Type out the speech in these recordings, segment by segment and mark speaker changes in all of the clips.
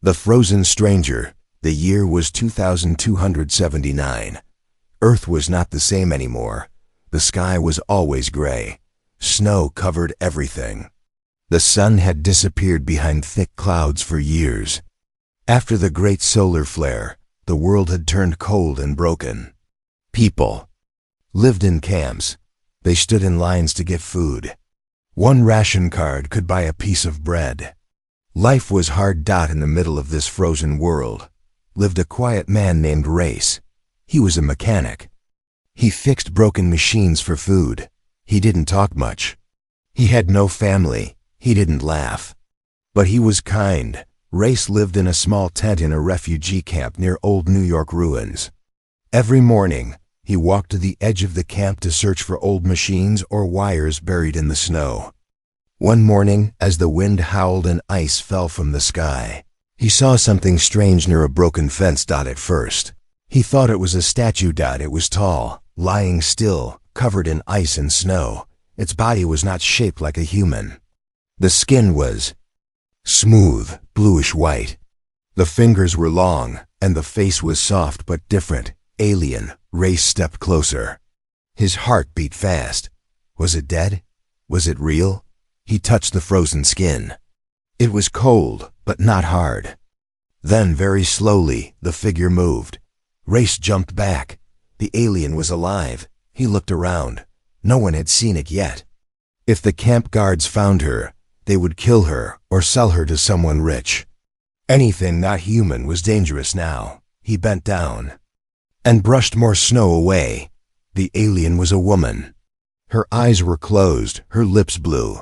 Speaker 1: The Frozen Stranger. The year was 2279. Earth was not the same anymore. The sky was always gray. Snow covered everything. The sun had disappeared behind thick clouds for years. After the great solar flare, the world had turned cold and broken. People lived in camps. They stood in lines to get food. One ration card could buy a piece of bread. Life was hard. In the middle of this frozen world lived a quiet man named Race. He was a mechanic. He fixed broken machines for food. He didn't talk much. He had no family. He didn't laugh. But he was kind. Race lived in a small tent in a refugee camp near old New York ruins. Every morning, he walked to the edge of the camp to search for old machines or wires buried in the snow. One morning, as the wind howled and ice fell from the sky, he saw something strange near a broken fence. At first, he thought it was a statue. It was tall, lying still, covered in ice and snow. Its body was not shaped like a human. The skin was smooth, bluish white. The fingers were long, and the face was soft but different, alien. Race stepped closer. His heart beat fast. Was it dead? Was it real? He touched the frozen skin. It was cold, but not hard. Then, very slowly, the figure moved. Race jumped back. The alien was alive. He looked around. No one had seen it yet. If the camp guards found her, they would kill her or sell her to someone rich. Anything not human was dangerous now. He bent down and brushed more snow away. The alien was a woman. Her eyes were closed, her lips blue.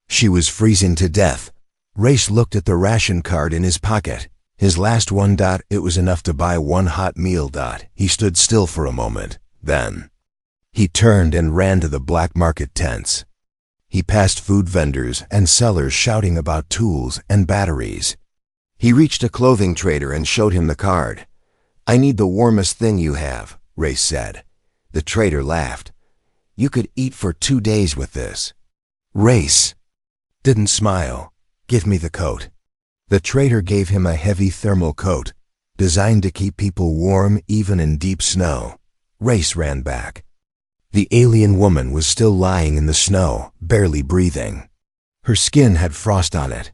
Speaker 1: She was freezing to death. Race looked at the ration card in his pocket. His last one. It was enough to buy one hot meal. He stood still for a moment. Then he turned and ran to the black market tents. He passed food vendors and sellers shouting about tools and batteries. He reached a clothing trader and showed him the card. "I need the warmest thing you have," Race said. The trader laughed. "You could eat for 2 days with this." Race didn't smile. "Give me the coat." The trader gave him a heavy thermal coat, designed to keep people warm even in deep snow. Race ran back. The alien woman was still lying in the snow, barely breathing. Her skin had frost on it.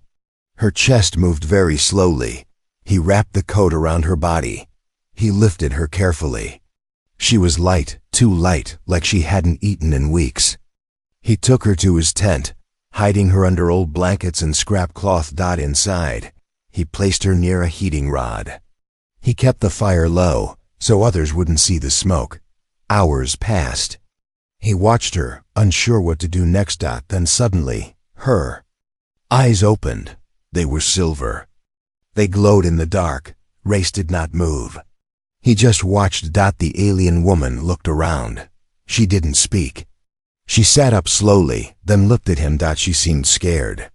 Speaker 1: Her chest moved very slowly. He wrapped the coat around her body. He lifted her carefully. She was light, too light, like she hadn't eaten in weeks. He took her to his tent, hiding her under old blankets and scrap cloth. Inside, he placed her near a heating rod. He kept the fire low, so others wouldn't see the smoke. Hours passed. He watched her, unsure what to do next. Then suddenly, her eyes opened. They were silver. They glowed in the dark. Race did not move. He just watched. The alien woman looked around. She didn't speak. She sat up slowly, then looked at him. She seemed scared,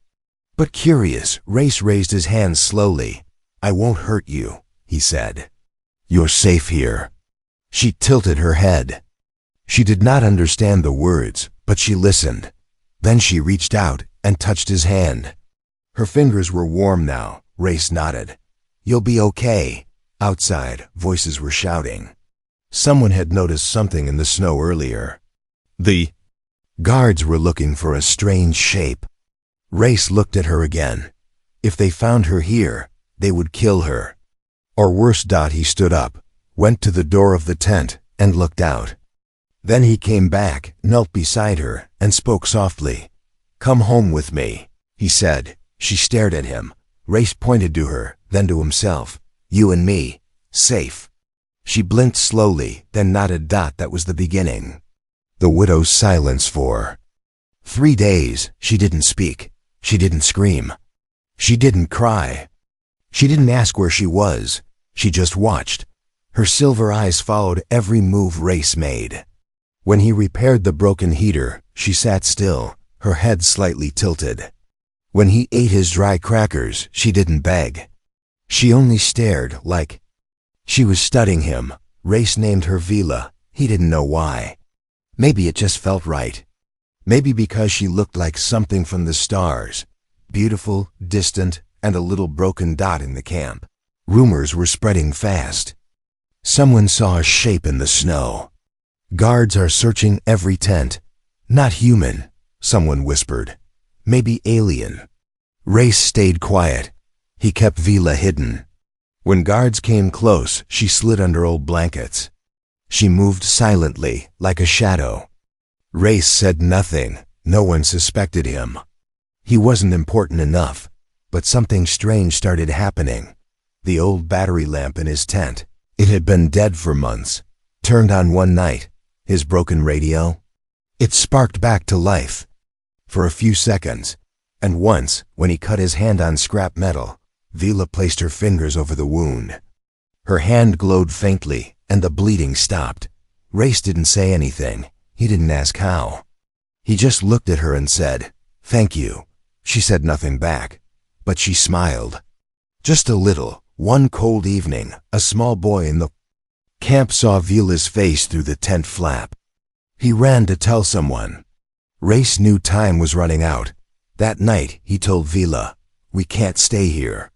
Speaker 1: but curious. Race raised his hands slowly. "I won't hurt you," he said. "You're safe here." She tilted her head. She did not understand the words, but she listened. Then she reached out and touched his hand. Her fingers were warm now. Race nodded. "You'll be okay." Outside, voices were shouting. Someone had noticed something in the snow earlier. The guards were looking for a strange shape. Race looked at her again. If they found her here, they would kill her. Or worse. He stood up, went to the door of the tent, and looked out. Then he came back, knelt beside her, and spoke softly. "Come home with me," he said. She stared at him. Race pointed to her, then to himself. "You and me, safe." She blinked slowly, then nodded. That was the beginning. The widow's silence for 3 days. She didn't speak. She didn't scream. She didn't cry. She didn't ask where she was. She just watched. Her silver eyes followed every move Race made. When he repaired the broken heater, she sat still, her head slightly tilted. When he ate his dry crackers, she didn't beg. She only stared, like she was studying him. Race named her Vila. He didn't know why. Maybe it just felt right. Maybe because she looked like something from the stars. Beautiful, distant, and a little broken dot in the camp. Rumors were spreading fast. Someone saw a shape in the snow. Guards are searching every tent. Not human, someone whispered. Maybe alien. Race stayed quiet. He kept Vila hidden. When guards came close, she slid under old blankets. She moved silently, like a shadow. Race said nothing. No one suspected him. He wasn't important enough, but something strange started happening. The old battery lamp in his tent, it had been dead for months, turned on one night. His broken radio, it sparked back to life. For a few seconds, and once, when he cut his hand on scrap metal, Vila placed her fingers over the wound. Her hand glowed faintly, and the bleeding stopped. Race didn't say anything. He didn't ask how. He just looked at her and said, "Thank you." She said nothing back, but she smiled. Just a little. One cold evening, a small boy in the camp saw Vila's face through the tent flap. He ran to tell someone. Race knew time was running out. That night, he told Vila, "We can't stay here."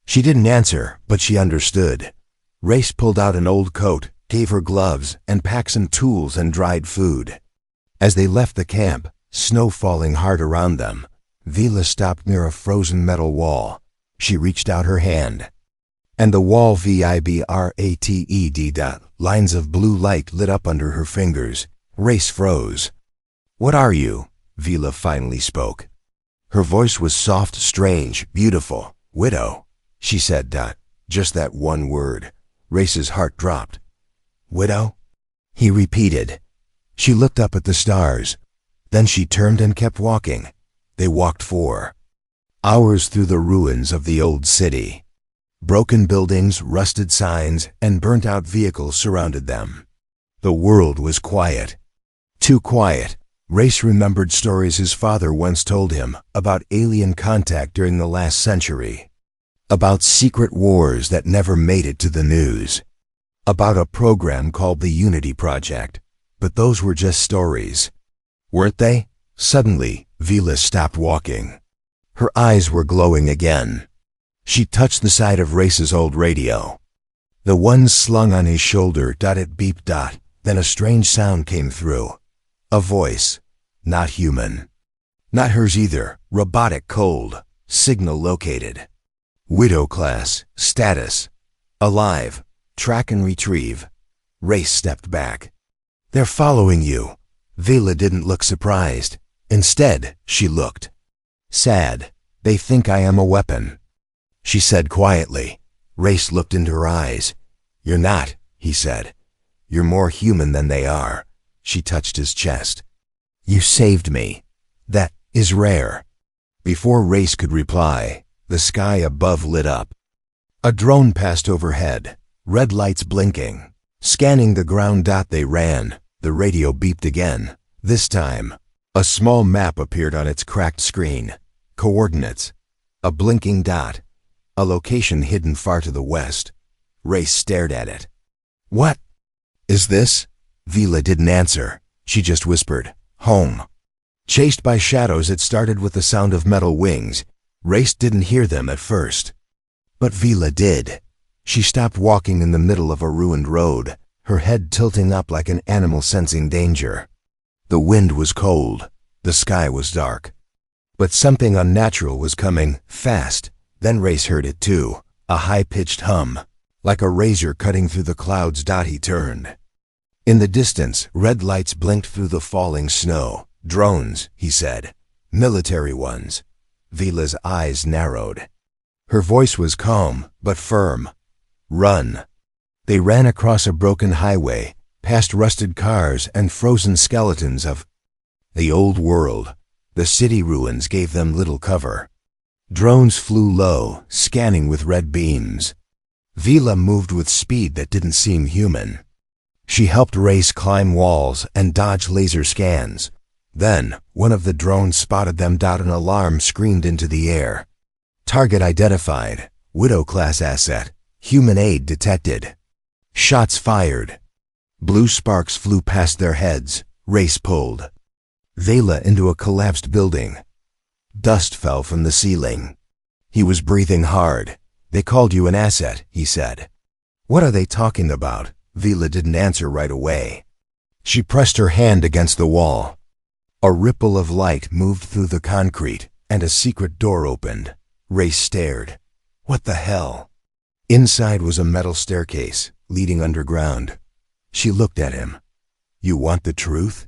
Speaker 1: She didn't answer, but she understood. Race pulled out an old coat, gave her gloves, and packed some tools and dried food. As they left the camp, snow falling hard around them, Vila stopped near a frozen metal wall. She reached out her hand. And the wall vibrated. Lines of blue light lit up under her fingers. Race froze. "What are you?" Vila finally spoke. Her voice was soft, strange, beautiful. "Widow," she said. Just that one word. Race's heart dropped. "Widow?" he repeated. She looked up at the stars. Then she turned and kept walking. They walked 4 hours through the ruins of the old city. Broken buildings, rusted signs, and burnt-out vehicles surrounded them. The world was quiet. Too quiet. Race remembered stories his father once told him about alien contact during the last century, about secret wars that never made it to the news, about a program called the Unity Project. But those were just stories, weren't they? Suddenly, Vila stopped walking. Her eyes were glowing again. She touched the side of Race's old radio. The one slung on his shoulder. It beeped. Then a strange sound came through. A voice. Not human. Not hers either. Robotic, cold. Signal located. Widow class. Status. Alive. Track and retrieve. Race stepped back. "They're following you." Vila didn't look surprised. Instead, she looked sad. "They think I am a weapon," she said quietly. Race looked into her eyes. "You're not," he said. "You're more human than they are." She touched his chest. "You saved me. That is rare." Before Race could reply, the sky above lit up. A drone passed overhead, red lights blinking. Scanning the ground. They ran. The radio beeped again. This time, a small map appeared on its cracked screen. Coordinates. A blinking dot. A location hidden far to the west. Race stared at it. "What is this?" Vila didn't answer. She just whispered, "Home." Chased by shadows, it started with the sound of metal wings. Race didn't hear them at first, but Vila did. She stopped walking in the middle of a ruined road, her head tilting up like an animal sensing danger. The wind was cold. The sky was dark. But something unnatural was coming, fast. Then Race heard it too, a high-pitched hum, like a razor cutting through the clouds. He turned. In the distance, red lights blinked through the falling snow. "Drones," he said. "Military ones." Vila's eyes narrowed. Her voice was calm, but firm. "Run." They ran across a broken highway, past rusted cars and frozen skeletons of the old world. The city ruins gave them little cover. Drones flew low, scanning with red beams. Vila moved with speed that didn't seem human. She helped Race climb walls and dodge laser scans. Then, one of the drones spotted them. An alarm screamed into the air. "Target identified. Widow-class asset. Human aid detected." Shots fired. Blue sparks flew past their heads. Race pulled Vila into a collapsed building. Dust fell from the ceiling. He was breathing hard. They called you an asset, he said. What are they talking about? Vila didn't answer right away. She pressed her hand against the wall. A ripple of light moved through the concrete, and a secret door opened. Ray stared. What the hell? Inside was a metal staircase, leading underground. She looked at him. You want the truth?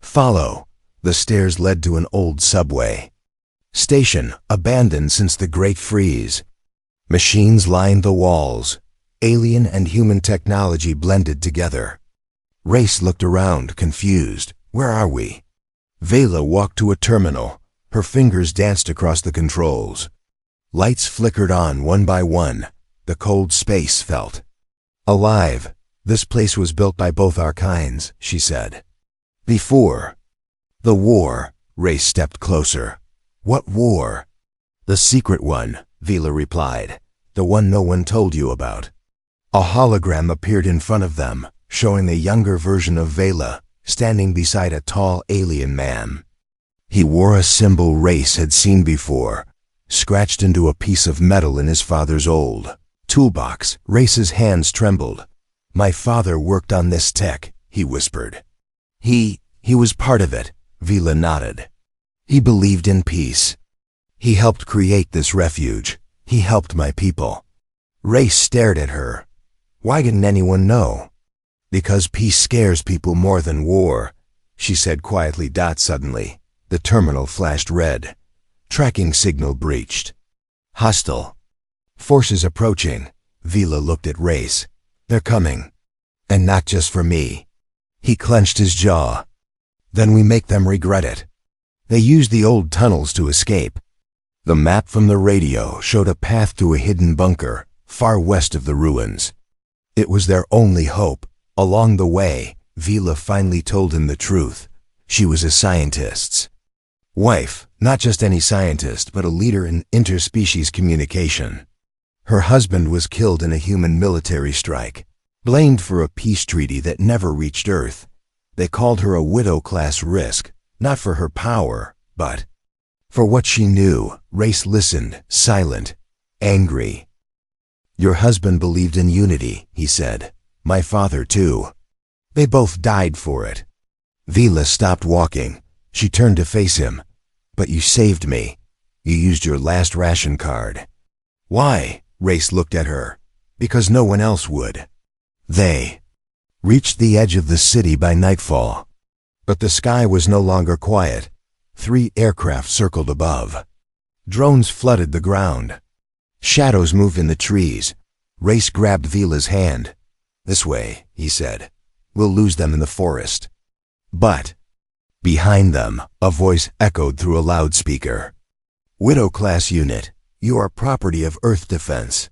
Speaker 1: Follow. The stairs led to an old subway. Station, abandoned since the Great Freeze. Machines lined the walls. Alien and human technology blended together. Race looked around, confused. Where are we? Vela walked to a terminal. Her fingers danced across the controls. Lights flickered on one by one. The cold space felt alive. This place was built by both our kinds, she said. Before the war. Race stepped closer. What war? The secret one, Vila replied. The one no one told you about. A hologram appeared in front of them, showing the younger version of Vela, standing beside a tall alien man. He wore a symbol Race had seen before, scratched into a piece of metal in his father's old toolbox. Race's hands trembled. My father worked on this tech, he whispered. He was part of it, Vila nodded. He believed in peace. He helped create this refuge. He helped my people. Race stared at her. Why didn't anyone know? Because peace scares people more than war, she said quietly. Suddenly, the terminal flashed red. Tracking signal breached. Hostile. Forces approaching. Vila looked at Race. They're coming. And not just for me. He clenched his jaw. Then we make them regret it. They used the old tunnels to escape. The map from the radio showed a path to a hidden bunker, far west of the ruins. It was their only hope. Along the way, Vila finally told him the truth. She was a scientist's wife, not just any scientist, but a leader in interspecies communication. Her husband was killed in a human military strike, blamed for a peace treaty that never reached Earth. They called her a widow-class risk, not for her power, but for what she knew. Race listened, silent, angry. Your husband believed in unity, he said. My father, too. They both died for it. Vila stopped walking. She turned to face him. But you saved me. You used your last ration card. Why? Race looked at her. Because no one else would. They reached the edge of the city by nightfall. But the sky was no longer quiet. 3 aircraft circled above. Drones flooded the ground. Shadows moved in the trees. Race grabbed Vila's hand. This way, he said. We'll lose them in the forest. But behind them, a voice echoed through a loudspeaker. Widow-class unit, you are property of Earth Defense.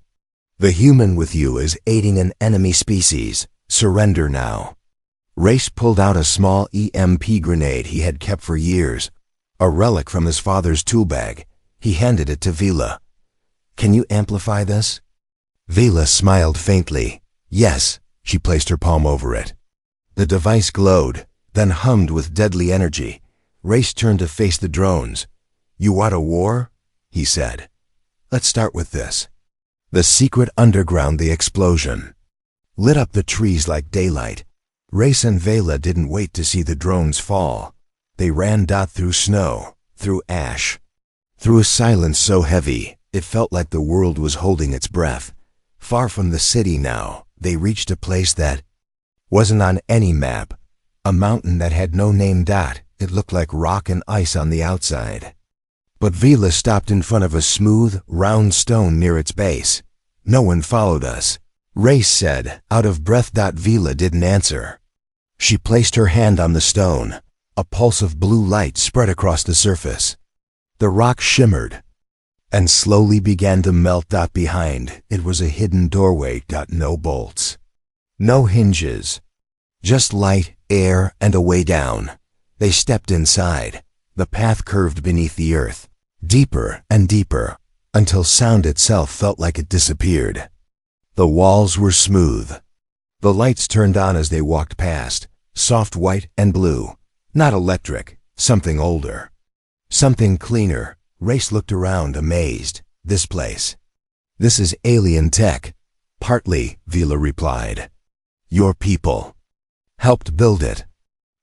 Speaker 1: The human with you is aiding an enemy species. Surrender now. Race pulled out a small EMP grenade he had kept for years, a relic from his father's tool bag. He handed it to Vila. Can you amplify this? Vila smiled faintly. Yes. She placed her palm over it. The device glowed, then hummed with deadly energy. Race turned to face the drones. You want a war? He said. Let's start with this. The secret underground. The explosion lit up the trees like daylight. Race and Vela didn't wait to see the drones fall. They ran through snow, through ash, through a silence so heavy, it felt like the world was holding its breath. Far from the city now, they reached a place that wasn't on any map, a mountain that had no name. It looked like rock and ice on the outside. But Vila stopped in front of a smooth, round stone near its base. No one followed us, Race said, out of breath. Vila didn't answer. She placed her hand on the stone. A pulse of blue light spread across the surface. The rock shimmered and slowly began to melt. Behind it was a hidden doorway. No bolts, no hinges, just light, air, and a way down. They stepped inside. The path curved beneath the earth, deeper and deeper, until sound itself felt like it disappeared. The walls were smooth. The lights turned on as they walked past, soft white and blue. Not electric, something older, something cleaner. Race looked around, amazed. This place. This is alien tech. Partly, Vila replied. Your people helped build it.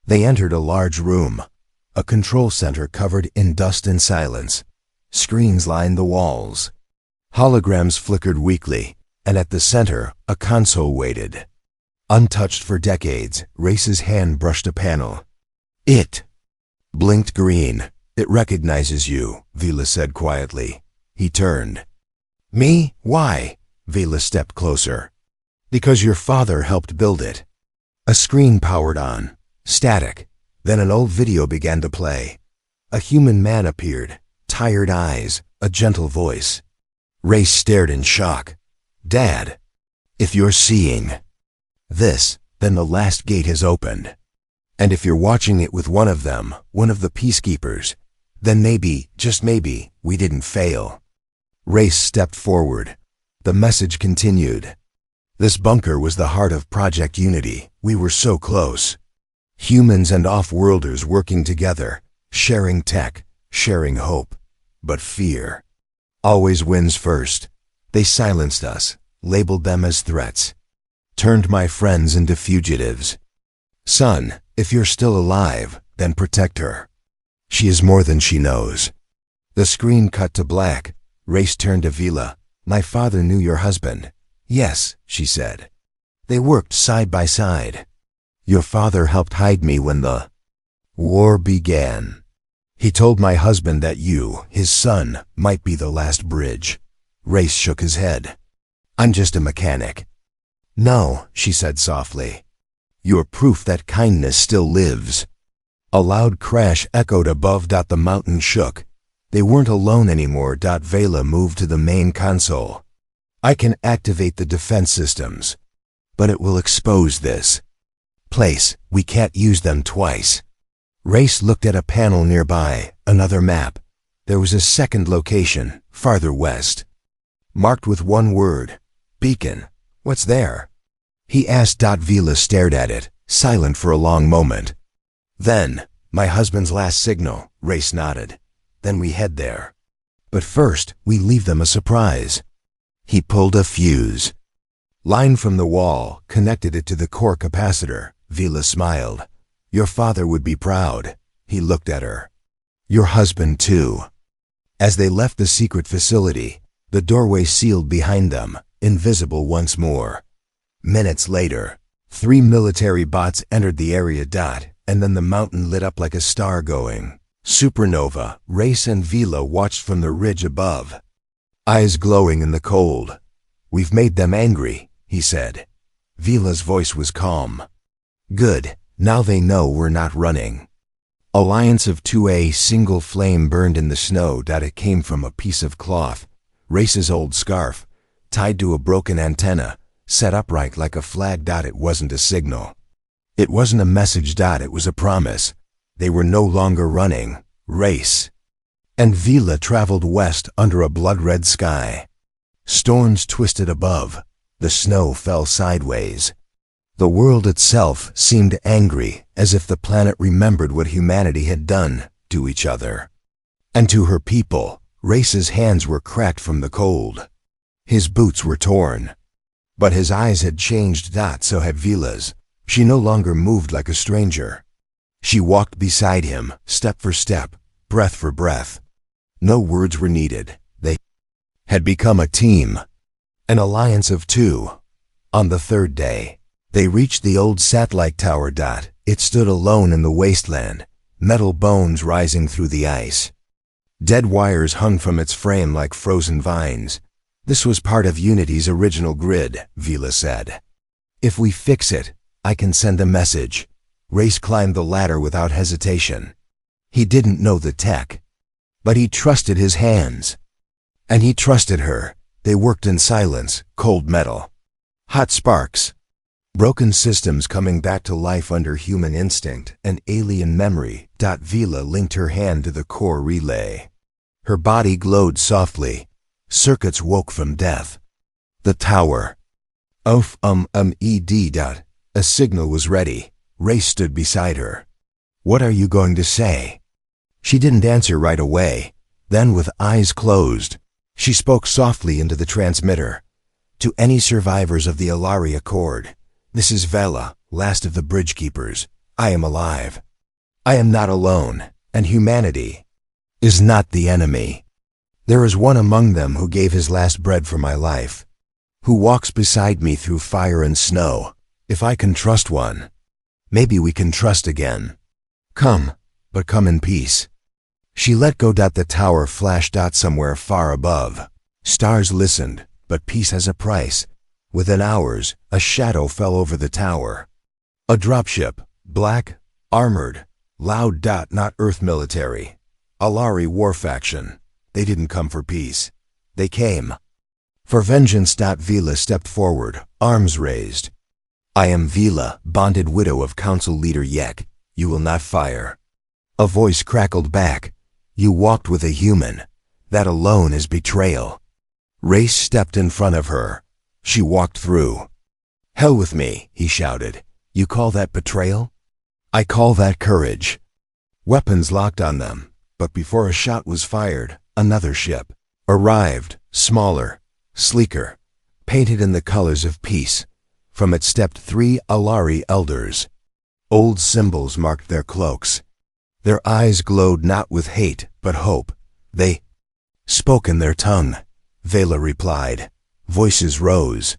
Speaker 1: They entered a large room, a control center covered in dust and silence. Screens lined the walls. Holograms flickered weakly, and at the center, a console waited. Untouched for decades, Race's hand brushed a panel. It blinked green. It recognizes you, Vila said quietly. He turned. Me? Why? Vila stepped closer. Because your father helped build it. A screen powered on. Static. Then an old video began to play. A human man appeared. Tired eyes. A gentle voice. Race stared in shock. Dad, if you're seeing this, then the last gate has opened. And if you're watching it with one of them, one of the peacekeepers, then maybe, just maybe, we didn't fail. Race stepped forward. The message continued. This bunker was the heart of Project Unity. We were so close. Humans and off-worlders working together, sharing tech, sharing hope. But fear always wins first. They silenced us, labeled them as threats, turned my friends into fugitives. Son, if you're still alive, then protect her. She is more than she knows. The screen cut to black. Race turned to Vila. My father knew your husband. Yes, she said. They worked side by side. Your father helped hide me when the war began. He told my husband that you, his son, might be the last bridge. Race shook his head. I'm just a mechanic. No, she said softly. You're proof that kindness still lives. A loud crash echoed above. The mountain shook. They weren't alone anymore. Vela moved to the main console. I can activate the defense systems, but it will expose this place. We can't use them twice. Race looked at a panel nearby, another map. There was a second location, farther west, marked with one word, Beacon. What's there? He asked. Vila stared at it, silent for a long moment. Then, my husband's last signal, Race nodded. Then we head there. But first, we leave them a surprise. He pulled a fuse. Line from the wall, connected it to the core capacitor. Vila smiled. Your father would be proud. He looked at her. Your husband too. As they left the secret facility, the doorway sealed behind them, invisible once more. Minutes later, 3 military bots entered the area. And then the mountain lit up like a star going supernova. Race and Vila watched from the ridge above, eyes glowing in the cold. We've made them angry, he said. Vila's voice was calm. Good. Now they know we're not running. Alliance of 2A. Single flame burned in the snow. It came from a piece of cloth, Race's old scarf, tied to a broken antenna, set upright like a flag. It wasn't a signal. It wasn't a message. It was a promise. They were no longer running. Race and Vila traveled west under a blood-red sky. Storms twisted above. The snow fell sideways. The world itself seemed angry, as if the planet remembered what humanity had done to each other. And to her people, Race's hands were cracked from the cold. His boots were torn. But his eyes had changed. So had Vila's. She no longer moved like a stranger. She walked beside him, step for step, breath for breath. No words were needed. They had become a team, an alliance of 2. On the third day, they reached the old satellite tower. It stood alone in the wasteland, metal bones rising through the ice. Dead wires hung from its frame like frozen vines. This was part of Unity's original grid, Vila said. If we fix it, I can send a message. Race climbed the ladder without hesitation. He didn't know the tech, but he trusted his hands. And he trusted her. They worked in silence, cold metal. Hot sparks. Broken systems coming back to life under human instinct and alien memory. Vila linked her hand to the core relay. Her body glowed softly. Circuits woke from death. The tower. Ed. A signal was ready. Race stood beside her. What are you going to say? She didn't answer right away. Then, with eyes closed, She spoke softly into the transmitter. To any survivors of the Alari Accord, this is Vela, last of the bridge keepers. I am alive. I am not alone, and humanity is not the enemy. There is one among them who gave his last bread for my life, who walks beside me through fire and snow. If I can trust one, maybe we can trust again. Come, but come in peace. She let go. The tower flashed somewhere far above. Stars listened, but peace has a price. Within hours, a shadow fell over the tower. A dropship, black, armored, loud. Not Earth military. Alari war faction. They didn't come for peace. They came for vengeance. Vila stepped forward, arms raised. I am Vila, bonded widow of council leader Yek. You will not fire. A voice crackled back. You walked with a human. That alone is betrayal. Race stepped in front of her. She walked through. Hell with me, he shouted. You call that betrayal? I call that courage. Weapons locked on them, but before a shot was fired, another ship arrived, smaller, sleeker, painted in the colors of peace. From it stepped 3 Alari elders. Old symbols marked their cloaks. Their eyes glowed not with hate, but hope. They spoke in their tongue. Vela replied. Voices rose.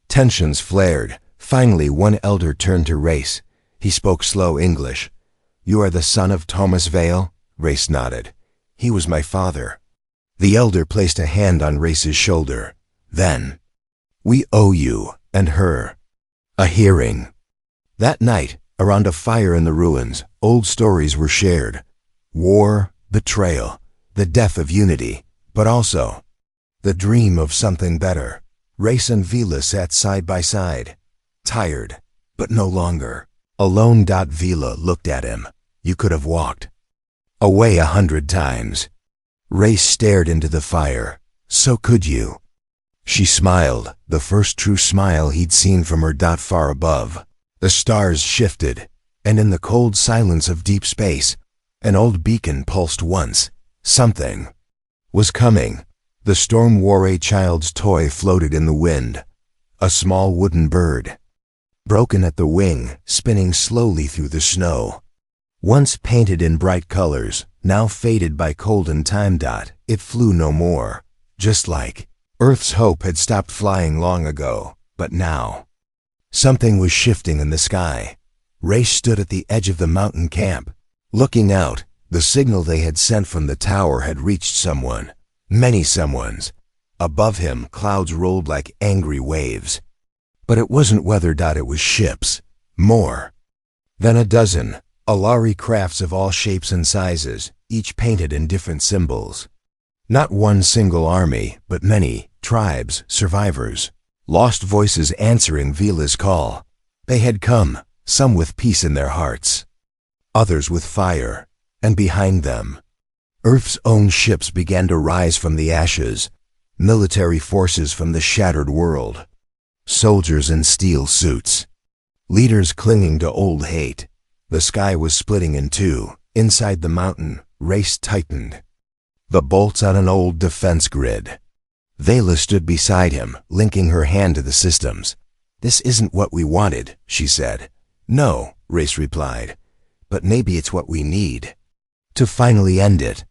Speaker 1: Tensions flared. Finally, one elder turned to Race. He spoke slow English. You are the son of Thomas Vale? Race nodded. He was my father. The elder placed a hand on Race's shoulder. Then, we owe you, and her, a hearing. That night, around a fire in the ruins, old stories were shared. War, betrayal, the death of unity, but also the dream of something better. Race and Vila sat side by side, tired, but no longer alone. Vila looked at him. You could have walked away 100 times. Race stared into the fire. So could you. She smiled, the first true smile he'd seen from her. Far above, the stars shifted, and in the cold silence of deep space, an old beacon pulsed once. Something was coming. The storm wore. A child's toy floated in the wind. A small wooden bird, broken at the wing, spinning slowly through the snow. Once painted in bright colors, now faded by cold and time. It flew no more, just like Earth's hope had stopped flying long ago. But now, something was shifting in the sky. Race stood at the edge of the mountain camp. Looking out, the signal they had sent from the tower had reached someone. Many someones. Above him, clouds rolled like angry waves. But it wasn't weather. It was ships. More than a dozen. Alari crafts of all shapes and sizes, each painted in different symbols. Not one single army, but many tribes, survivors. Lost voices answering Vila's call. They had come, some with peace in their hearts, others with fire, and behind them, Earth's own ships began to rise from the ashes, military forces from the shattered world, soldiers in steel suits, leaders clinging to old hate. The sky was splitting in two. Inside the mountain, Race tightened the bolts on an old defense grid. Vela stood beside him, linking her hand to the systems. This isn't what we wanted, she said. No, Race replied, but maybe it's what we need to finally end it.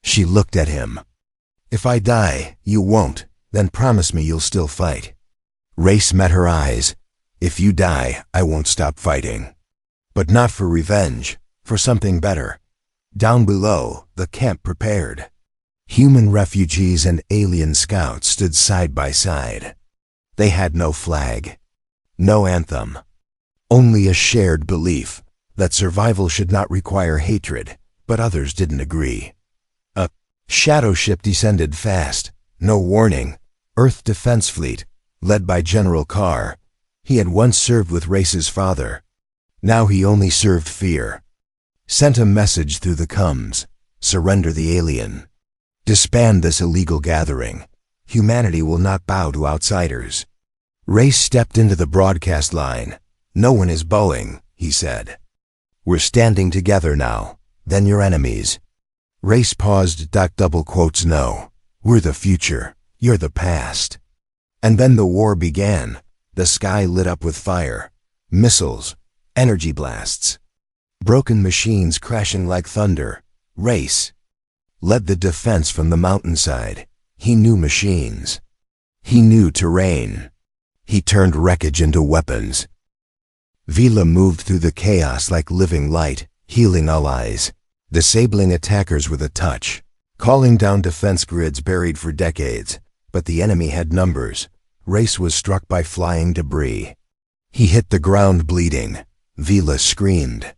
Speaker 1: She looked at him. If I die, you won't, then promise me you'll still fight. Race met her eyes. If you die, I won't stop fighting. But not for revenge, for something better. Down below, the camp prepared. Human refugees and alien scouts stood side by side. They had no flag, no anthem, only a shared belief that survival should not require hatred, but others didn't agree. A shadow ship descended fast, no warning. Earth Defense Fleet, led by General Carr. He had once served with Race's father. Now he only served fear. Sent a message through the comms. Surrender the alien. Disband this illegal gathering. Humanity will not bow to outsiders. Race stepped into the broadcast line. No one is bowing, he said. We're standing together now. Then your enemies. Race paused. Double quotes no. We're the future. You're the past. And then the war began. The sky lit up with fire, missiles, energy blasts. Broken machines crashing like thunder. Race led the defense from the mountainside. He knew machines. He knew terrain. He turned wreckage into weapons. Vila moved through the chaos like living light, healing allies, disabling attackers with a touch, calling down defense grids buried for decades. But the enemy had numbers. Race was struck by flying debris. He hit the ground bleeding. Vila screamed.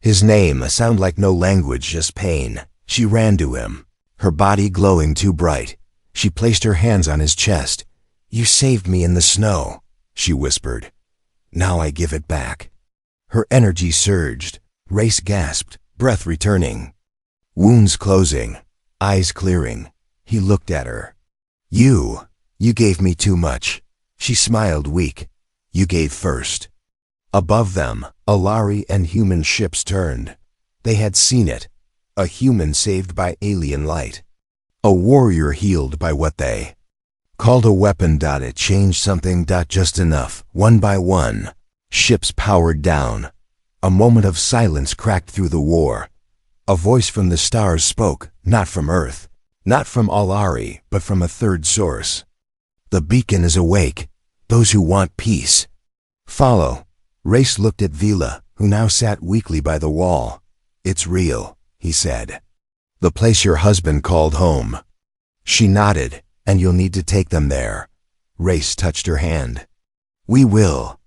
Speaker 1: His name, a sound like no language, just pain. She ran to him, her body glowing too bright. She placed her hands on his chest. "You saved me in the snow," she whispered. "Now I give it back." Her energy surged. Race gasped, breath returning. Wounds closing, eyes clearing. He looked at her. You gave me too much." She smiled weak. "You gave first." Above them, Alari and human ships turned. They had seen it. A human saved by alien light. A warrior healed by what they called a weapon. It changed something. Just enough. One by one, ships powered down. A moment of silence cracked through the war. A voice from the stars spoke, not from Earth, not from Alari, but from a third source. "The beacon is awake. Those who want peace, follow." Race looked at Vila, who now sat weakly by the wall. "It's real," he said. "The place your husband called home." She nodded. "And you'll need to take them there." Race touched her hand. "We will."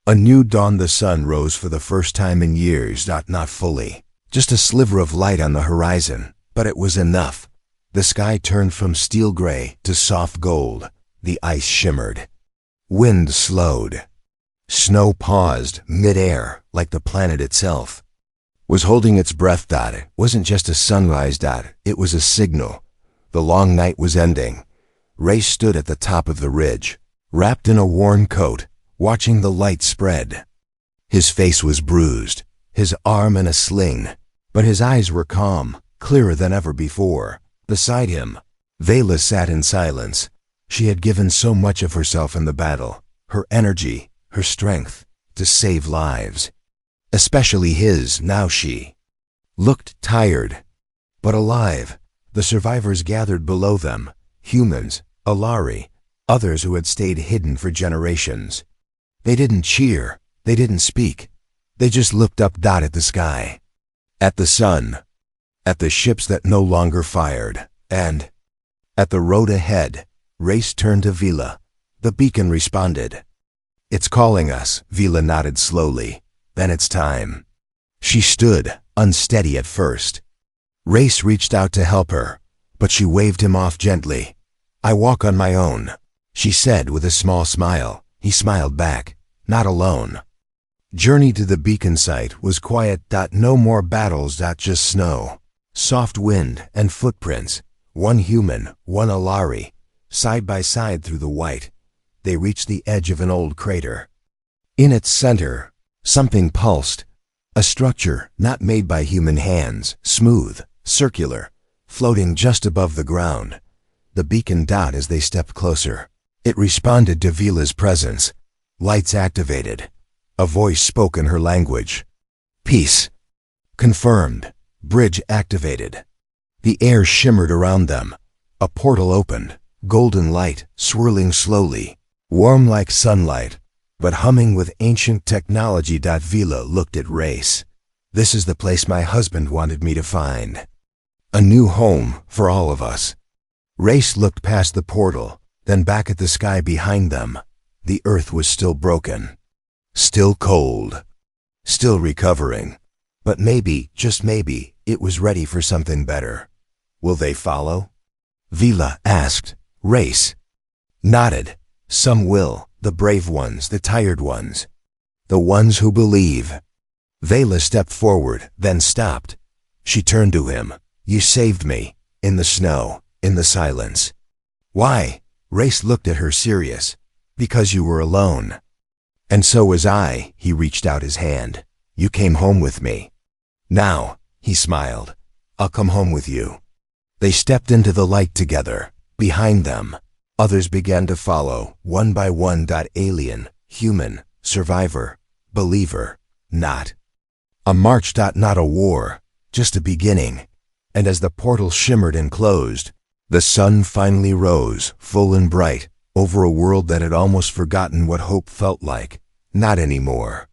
Speaker 1: A new dawn. The sun rose for the first time in years. Not fully. Just a sliver of light on the horizon, but it was enough. The sky turned from steel gray to soft gold. The ice shimmered. Wind slowed. Snow paused mid-air, like the planet itself was holding its breath. It wasn't just a sunrise. It was a signal. The long night was ending. Ray stood at the top of the ridge, wrapped in a worn coat, watching the light spread. His face was bruised, his arm in a sling, but his eyes were calm, clearer than ever before. Beside him, Vela sat in silence. She had given so much of herself in the battle, her energy, her strength, to save lives. Especially his. Now she looked tired, but alive. The survivors gathered below them, humans, Alari, others who had stayed hidden for generations. They didn't cheer, they didn't speak. They just looked up. At the sky, at the sun, at the ships that no longer fired, and at the road ahead. Race turned to Vila. The beacon responded. "It's calling us." Vila nodded slowly. "Then it's time." She stood, unsteady at first. Race reached out to help her, but she waved him off gently. "I walk on my own," she said with a small smile. He smiled back. "Not alone." Journey to the beacon site was quiet. No more battles. Just snow, soft wind, and footprints. One human, one Alari, side by side through the white. They reached the edge of an old crater. In its center, something pulsed. A structure not made by human hands, smooth, circular, floating just above the ground. The beacon dot as they stepped closer. It responded to Vila's presence. Lights activated. A voice spoke in her language. "Peace." Confirmed. Bridge activated. The air shimmered around them. A portal opened. Golden light, swirling slowly. Warm like sunlight, but humming with ancient technology. Vila looked at Race. "This is the place my husband wanted me to find. A new home for all of us." Race looked past the portal, then back at the sky behind them. The earth was still broken, still cold, still recovering. But maybe, just maybe, it was ready for something better. "Will they follow?" Vila asked. Race nodded. "Some will, the brave ones, the tired ones, the ones who believe." Vela stepped forward, then stopped. She turned to him. "You saved me, in the snow, in the silence." "Why?" Race looked at her serious. "Because you were alone." "And so was I." He reached out his hand. "You came home with me. Now," he smiled, "I'll come home with you." They stepped into the light together. Behind them, others began to follow, one by one. Alien, human, survivor, believer, not. A march. Not a war, just a beginning. And as the portal shimmered and closed, the sun finally rose, full and bright, over a world that had almost forgotten what hope felt like. Not anymore.